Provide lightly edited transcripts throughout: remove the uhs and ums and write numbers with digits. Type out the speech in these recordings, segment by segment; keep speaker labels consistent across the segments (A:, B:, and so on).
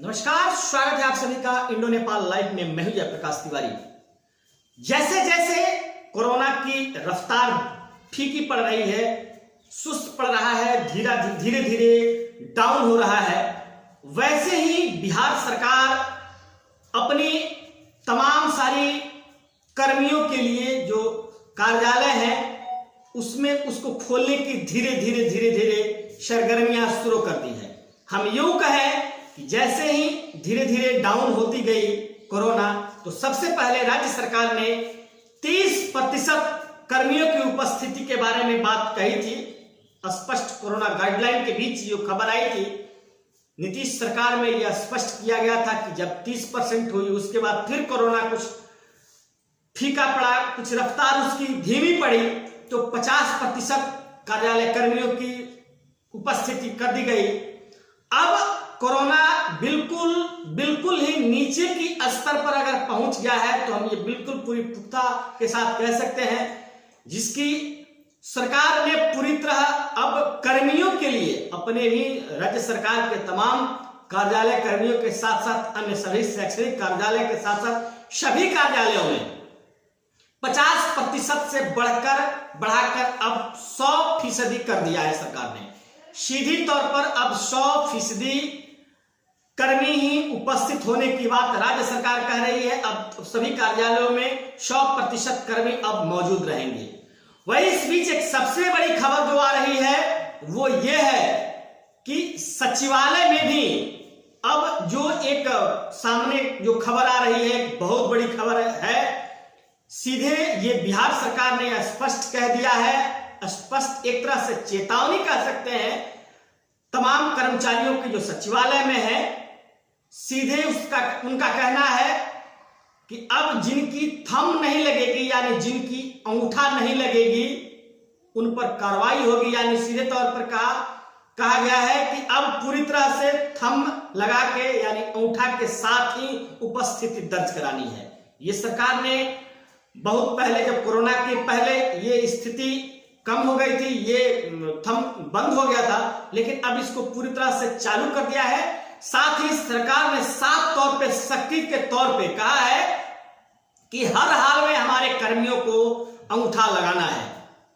A: नमस्कार, स्वागत है आप सभी का इंडो नेपाल लाइव में। मैं हूं जयप्रकाश तिवारी। जैसे जैसे कोरोना की रफ्तार फीकी पड़ रही है, सुस्त पड़ रहा है, धीरे धीरे डाउन हो रहा है, वैसे ही बिहार सरकार अपनी तमाम सारी कर्मियों के लिए जो कार्यालय है उसमें उसको खोलने की धीरे धीरे सरगर्मियां शुरू कर दी है। हम यूं कहें कि जैसे ही धीरे धीरे डाउन होती गई कोरोना, तो सबसे पहले राज्य सरकार ने 30% कर्मियों की उपस्थिति के बारे में बात कही थी। स्पष्ट कोरोना गाइडलाइन के बीच जो खबर आई थी, नीतीश सरकार में यह स्पष्ट किया गया था कि जब 30% हुई उसके बाद फिर कोरोना कुछ फीका पड़ा, कुछ रफ्तार उसकी धीमी पड़ी, तो 50% कार्यालय कर्मियों की उपस्थिति कर दी गई। अब कोरोना बिल्कुल ही नीचे की स्तर पर अगर पहुंच गया है तो हम ये बिल्कुल पूरी पुख्ता के साथ कह सकते हैं, जिसकी सरकार ने पूरी तरह अब कर्मियों के लिए अपने भी राज्य सरकार के तमाम कार्यालय कर्मियों के साथ साथ अन्य सभी शैक्षणिक कार्यालय के साथ साथ सभी कार्यालयों में 50% से बढ़ाकर अब 100% कर दिया है सरकार ने। सीधी तौर पर अब 100% कर्मी ही उपस्थित होने की बात राज्य सरकार कह रही है। अब सभी कार्यालयों में 100% कर्मी अब मौजूद रहेंगे। वही इस बीच एक सबसे बड़ी खबर जो आ रही है वो ये है कि सचिवालय में भी अब जो एक सामने जो खबर आ रही है, बहुत बड़ी खबर है। सीधे ये बिहार सरकार ने स्पष्ट कह दिया है, स्पष्ट एक तरह से चेतावनी कह सकते हैं तमाम कर्मचारियों की जो सचिवालय में है। सीधे उनका कहना है कि अब जिनकी थंब नहीं लगेगी, यानी जिनकी अंगूठा नहीं लगेगी, उन पर कार्रवाई होगी। यानी सीधे तौर पर कहा गया है कि अब पूरी तरह से थंब लगा के यानी अंगूठा के साथ ही उपस्थिति दर्ज करानी है। ये सरकार ने बहुत पहले, जब कोरोना के पहले ये स्थिति कम हो गई थी, ये थंब बंद हो गया था, लेकिन अब इसको पूरी तरह से चालू कर दिया है। साथ ही सरकार ने साफ तौर पे, सख्ती के तौर पे कहा है कि हर हाल में हमारे कर्मियों को अंगूठा लगाना है।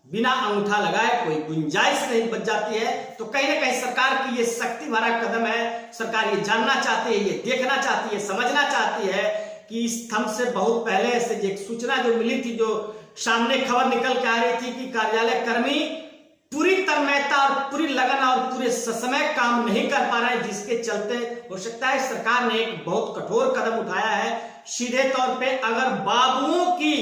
A: बिना अंगूठा लगाए कोई गुंजाइश नहीं बच जाती है। तो कहीं ना कहीं सरकार की ये सख्ती भरा कदम है। सरकार ये जानना चाहती है, ये देखना चाहती है, समझना चाहती है कि इस थंब से बहुत पहले से एक सूचना जो मिली थी, जो सामने खबर निकल के आ रही थी कि कार्यालय कर्मी पूरी तन्मयता और पूरी लगन और पूरे समय काम नहीं कर पा रहे हैं, जिसके चलते हो सकता है सरकार ने एक बहुत कठोर कदम उठाया है। सीधे तौर पे अगर बाबुओं की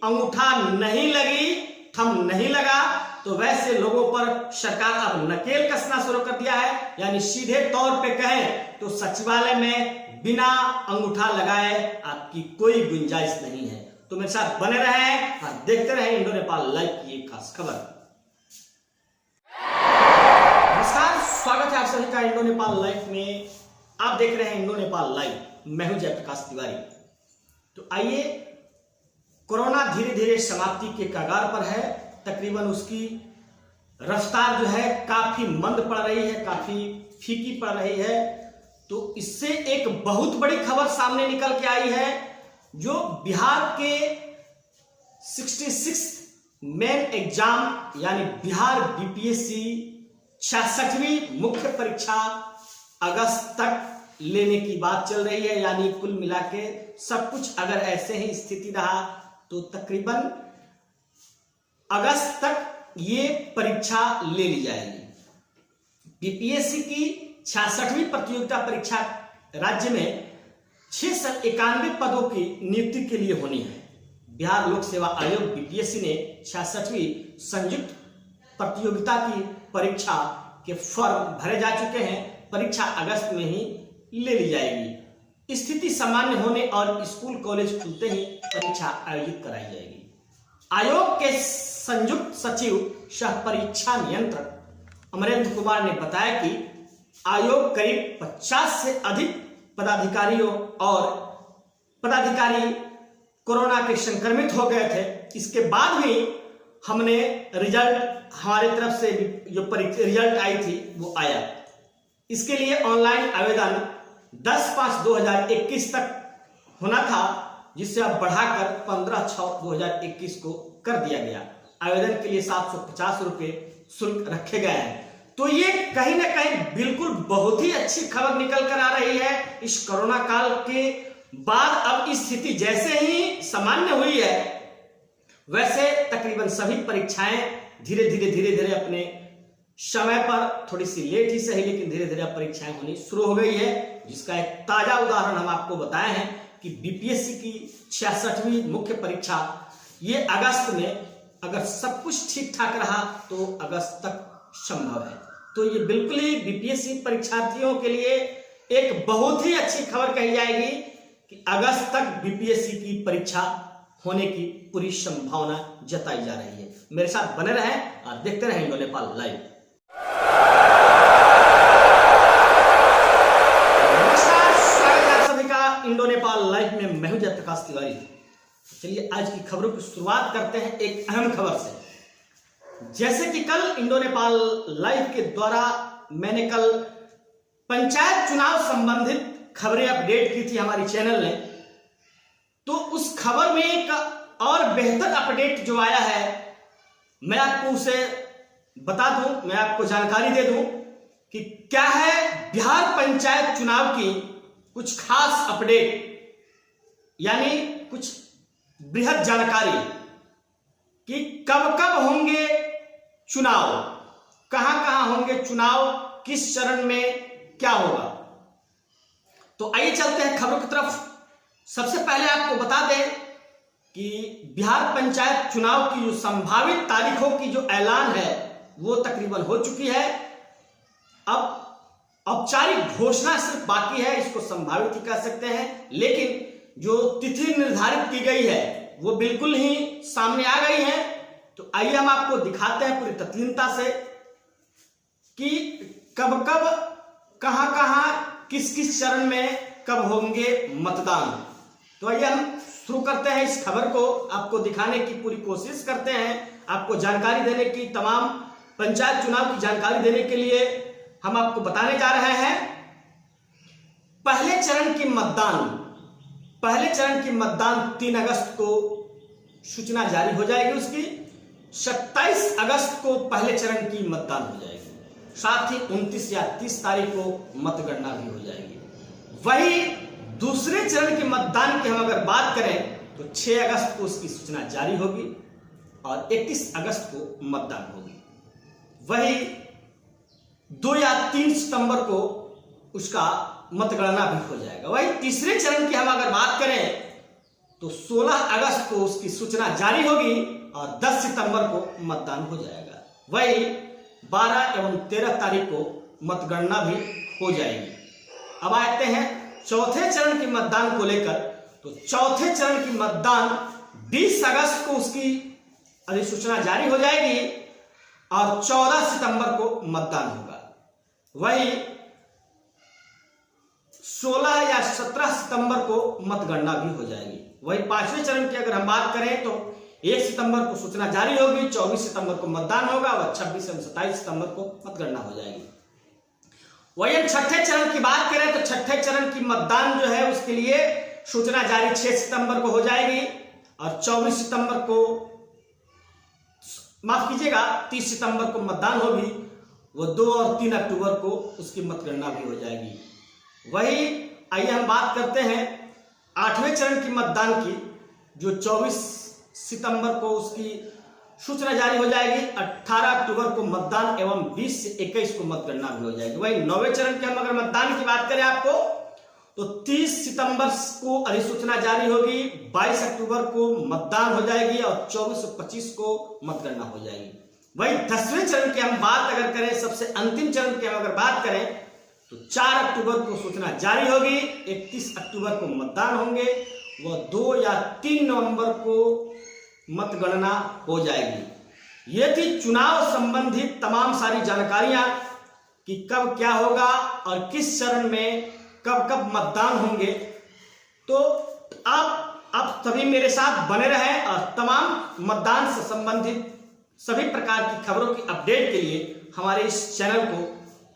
A: अंगूठा नहीं लगी, थंब नहीं लगा, तो वैसे लोगों पर सरकार अब नकेल कसना शुरू कर दिया है। यानी सीधे तौर पे कहें तो सचिवालय में बिना अंगूठा लगाए आपकी कोई गुंजाइश नहीं है। तो मेरे साथ बने रहें और देखते रहें इंडो नेपाल लाइव की एक खास खबर। नमस्कार, स्वागत है आप सभी का इंडो नेपाल लाइव में। आप देख रहे हैं इंडो नेपाल लाइव, मैं हूं जयप्रकाश तिवारी। तो आइए, कोरोना धीरे धीरे समाप्ति के कगार पर है। तकरीबन उसकी रफ्तार जो है काफी मंद पड़ रही है, काफी फीकी पड़ रही है। तो इससे एक बहुत बड़ी खबर सामने निकल के आई है, जो बिहार के 66 मेन एग्जाम यानी बिहार बीपीएससी 66वीं मुख्य परीक्षा अगस्त तक लेने की बात चल रही है। यानी कुल मिला के सब कुछ अगर ऐसे ही स्थिति रहा तो तकरीबन अगस्त तक ये परीक्षा ले ली जाएगी। बीपीएससी की 66वीं प्रतियोगिता परीक्षा राज्य में 691 पदों की नियुक्ति के लिए होनी है। बिहार लोक सेवा आयोग बीपीएससी ने 66वीं संयुक्त प्रतियोगिता की परीक्षा के फॉर्म भरे जा चुके हैं। परीक्षा अगस्त में ही ले ली जाएगी। स्थिति सामान्य होने और स्कूल कॉलेज खुलते ही परीक्षा आयोजित कराई जाएगी। आयोग के संयुक्त सचिव सह परीक्षा नियंत्रक अमरेंद्र कुमार ने बताया कि आयोग करीब 50 से अधिक पदाधिकारी कोरोना के संक्रमित हो गए थे। इसके बाद भी हमने रिजल्ट, हमारे तरफ से जो रिजल्ट आई थी वो आया। इसके लिए ऑनलाइन आवेदन 10/5/2021 तक होना था, जिसे अब बढ़ाकर 15/6/2021 को कर दिया गया। आवेदन के लिए 750 रुपये शुल्क रखे गए हैं। तो ये कहीं ना कहीं बिल्कुल बहुत ही अच्छी खबर निकल कर आ रही है। इस कोरोना काल के बाद अब स्थिति जैसे ही सामान्य हुई है, वैसे तकरीबन सभी परीक्षाएं धीरे धीरे अपने समय पर, थोड़ी सी लेट ही सही लेकिन धीरे धीरे परीक्षाएं होनी शुरू हो गई है। जिसका एक ताजा उदाहरण हम आपको बताए हैं कि बीपीएससी की 66वीं मुख्य परीक्षा ये अगस्त में, अगर सब कुछ ठीक ठाक रहा तो अगस्त तक संभव है। तो ये बिल्कुल ही बीपीएससी परीक्षार्थियों के लिए एक बहुत ही अच्छी खबर कही जाएगी कि अगस्त तक बीपीएससी की परीक्षा होने की पूरी संभावना जताई जा रही है। मेरे साथ बने रहें और देखते रहें इंडो नेपाल लाइव। नमस्कार, स्वागत है आप सभी का इंडो नेपाल लाइव में। मैं हूं जयप्रकाश तिवारी। चलिए आज की खबरों की शुरुआत करते हैं एक अहम खबर से। जैसे कि कल इंडो नेपाल लाइव के द्वारा मैंने कल पंचायत चुनाव संबंधित खबरें अपडेट की थी हमारी चैनल ने, तो उस खबर में एक और बेहतर अपडेट जो आया है, मैं आपको उसे बता दूं, मैं आपको जानकारी दे दूं कि क्या है बिहार पंचायत चुनाव की कुछ खास अपडेट, यानी कुछ बृहद जानकारी कि कब कब होंगे चुनाव, कहां कहां होंगे चुनाव, किस चरण में क्या होगा। तो आइए चलते हैं खबरों की तरफ। सबसे पहले आपको बता दें कि बिहार पंचायत चुनाव की जो संभावित तारीखों की जो ऐलान है वो तकरीबन हो चुकी है। अब औपचारिक घोषणा सिर्फ बाकी है, इसको संभावित ही कह सकते हैं, लेकिन जो तिथि निर्धारित की गई है वो बिल्कुल ही सामने आ गई है। तो आइए हम आपको दिखाते हैं पूरी तत्लीनता से कि कब कब, कहां कहां, किस किस चरण में कब होंगे मतदान। तो आइए हम शुरू करते हैं इस खबर को, आपको दिखाने की पूरी कोशिश करते हैं, आपको जानकारी देने की, तमाम पंचायत चुनाव की जानकारी देने के लिए हम आपको बताने जा रहे हैं। पहले चरण की मतदान 3 अगस्त को सूचना जारी हो जाएगी उसकी। 27 अगस्त को पहले चरण की मतदान हो जाएगी, साथ ही 29 या 30 तारीख को मतगणना भी हो जाएगी। वही दूसरे चरण के मतदान की हम अगर बात करें तो 6 अगस्त को उसकी सूचना जारी होगी और 31 अगस्त को मतदान होगी। वही 2 या 3 सितंबर को उसका मतगणना भी हो जाएगा। वही तीसरे चरण की हम अगर बात करें तो 16 अगस्त को उसकी सूचना जारी होगी और 10 सितंबर को मतदान हो जाएगा। वही 12 एवं 13 तारीख को मतगणना भी हो जाएगी। अब आते हैं चौथे चरण के मतदान को लेकर। तो चौथे चरण की मतदान 20 अगस्त को उसकी अधिसूचना जारी हो जाएगी और 14 सितंबर को मतदान होगा। वही 16 या 17 सितंबर को मतगणना भी हो जाएगी। वही पांचवें चरण की अगर हम बात करें तो 1 सितंबर को सूचना जारी होगी, 24 सितंबर को मतदान होगा और 26 से 27 सितंबर को मतगणना हो जाएगी। वही हम छठे चरण की बात करें तो छठे चरण की मतदान जो है उसके लिए सूचना जारी 6 सितंबर को हो जाएगी और 24 सितंबर को, माफ कीजिएगा, 30 सितंबर को मतदान होगी। वो 2 और 3 अक्टूबर को उसकी मतगणना भी हो जाएगी। वही आइए हम बात करते हैं 8वें चरण की मतदान की, जो 24 सितंबर को उसकी सूचना जारी हो जाएगी। 18 अक्टूबर को मतदान एवं 20 से 21 को मतगणना भी हो जाएगी। वही 9वें चरण की हम अगर मतदान की बात करें आपको तो 30 सितंबर को अधिसूचना जारी होगी, 22 अक्टूबर को मतदान हो जाएगी और 24 और 25 को मतगणना हो जाएगी। वही 10वें चरण की हम बात अगर करें, सबसे अंतिम चरण की हम अगर बात करें तो 4 अक्टूबर को सूचना जारी होगी, 31 अक्टूबर को मतदान होंगे, वह 2 या 3 नवंबर को मतगणना हो जाएगी। ये थी चुनाव संबंधित तमाम सारी जानकारियां कि कब क्या होगा और किस चरण में कब कब मतदान होंगे। तो आप सभी मेरे साथ बने रहें और तमाम मतदान से संबंधित सभी प्रकार की खबरों की अपडेट के लिए हमारे इस चैनल को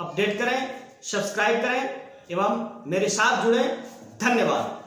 A: अपडेट करें, सब्सक्राइब करें एवं मेरे साथ जुड़े। धन्यवाद।